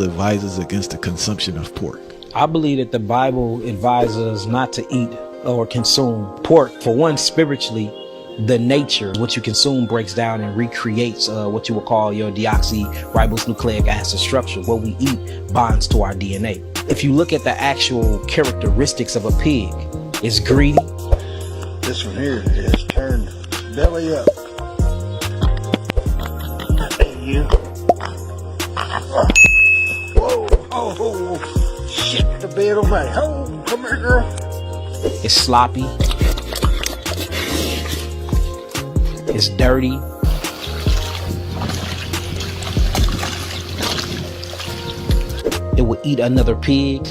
advises against the consumption of pork? I believe that the Bible advises us not to eat or consume pork. For one, spiritually, the nature, what you consume breaks down and recreates what you would call your deoxyribonucleic acid structure. What we eat bonds to our DNA. If you look at the actual characteristics of a pig, it's greedy. This one here is turned belly up. You. Whoa! Oh, shit! The bed on my. Oh, come here, girl. It's sloppy. It's dirty. It will eat another pig.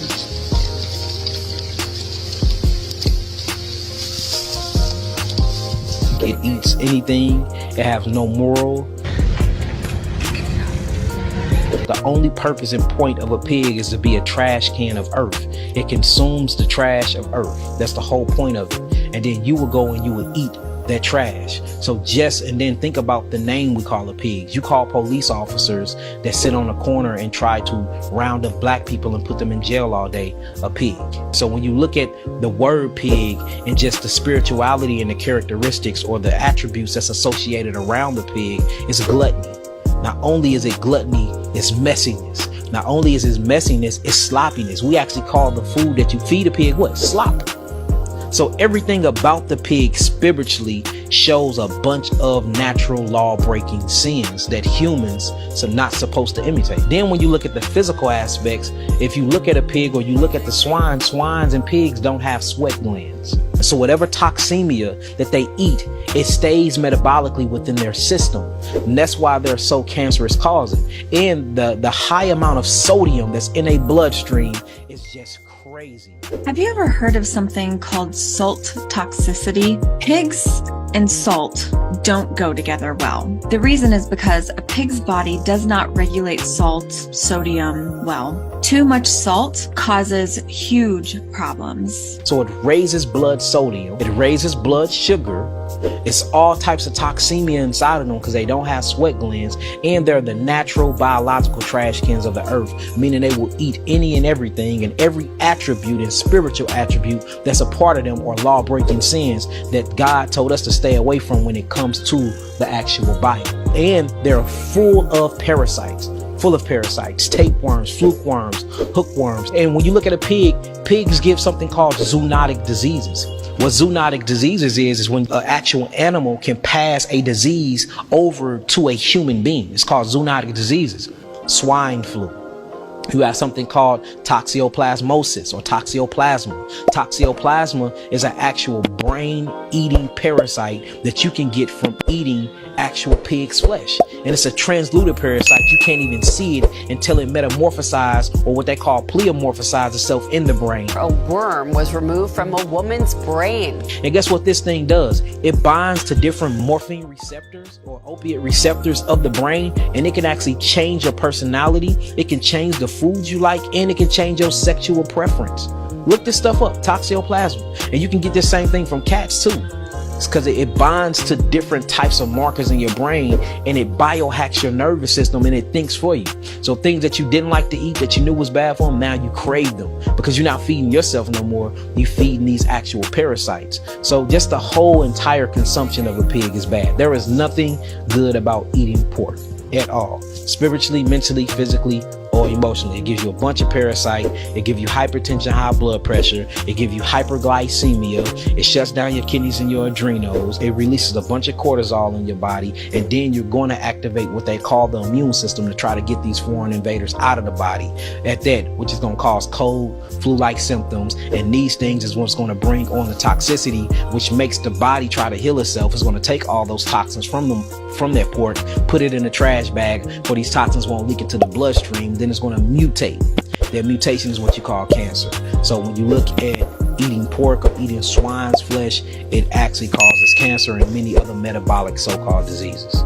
It eats anything. It has no moral. The only purpose and point of a pig is to be a trash can of earth. It consumes the trash of earth. That's the whole point of it. And then you will go and you will eat that trash. So and then think about the name we call a pig. You call police officers that sit on a corner and try to round up black people and put them in jail all day a pig. So when you look at the word pig and just the spirituality and the characteristics or the attributes that's associated around the pig, it's gluttony. Not only is it gluttony, it's messiness. Not only is it messiness, it's sloppiness. We actually call the food that you feed a pig what? Slop. So everything about the pig spiritually shows a bunch of natural law-breaking sins that humans are not supposed to imitate. Then when you look at the physical aspects, if you look at a pig or you look at the swines and pigs don't have sweat glands. So whatever toxemia that they eat, it stays metabolically within their system. And that's why they're so cancerous causing. And the high amount of sodium that's in a bloodstream is just crazy. Have you ever heard of something called salt toxicity? Pigs and salt don't go together well. The reason is because a pig's body does not regulate salt, sodium well. Too much salt causes huge problems. So it raises blood sodium, it raises blood sugar. It's all types of toxemia inside of them because they don't have sweat glands, and they're the natural biological trash cans of the earth, meaning they will eat any and everything and every attribute and spiritual attribute that's a part of them or law-breaking sins that God told us to stay away from when it comes to the actual Bible. And they're full of parasites, tapeworms, fluke worms, hookworms. And when you look at a pig, pigs give something called zoonotic diseases. What zoonotic diseases is when an actual animal can pass a disease over to a human being. It's called zoonotic diseases. Swine flu. You have something called toxoplasmosis or toxoplasma. Toxoplasma is an actual brain-eating parasite that you can get from eating actual pig's flesh. And it's a translucent parasite. You can't even see it until it metamorphosizes, or what they call pleomorphosizes itself in the brain. A worm was removed from a woman's brain. And guess what this thing does? It binds to different morphine receptors or opiate receptors of the brain, and it can actually change your personality. It can change the foods you like, and it can change your sexual preference. Look this stuff up, toxoplasma. And you can get this same thing from cats too. It's because it binds to different types of markers in your brain, and it biohacks your nervous system, and it thinks for you. So things that you didn't like to eat that you knew was bad for them, now you crave them because you're not feeding yourself no more. You're feeding these actual parasites. So just the whole entire consumption of a pig is bad. There is nothing good about eating pork at all. Spiritually, mentally, physically, or emotionally. It gives you a bunch of parasite. It gives you hypertension, high blood pressure. It gives you hyperglycemia. It shuts down your kidneys and your adrenals. It releases a bunch of cortisol in your body. And then you're going to activate what they call the immune system to try to get these foreign invaders out of the body. At that, which is going to cause cold, flu-like symptoms. And these things is what's going to bring on the toxicity, which makes the body try to heal itself. It's going to take all those toxins from that pork, put it in a trash bag where these toxins won't leak into the bloodstream. Then it's going to mutate. That mutation is what you call cancer. So when you look at eating pork or eating swine's flesh, it actually causes cancer and many other metabolic so-called diseases.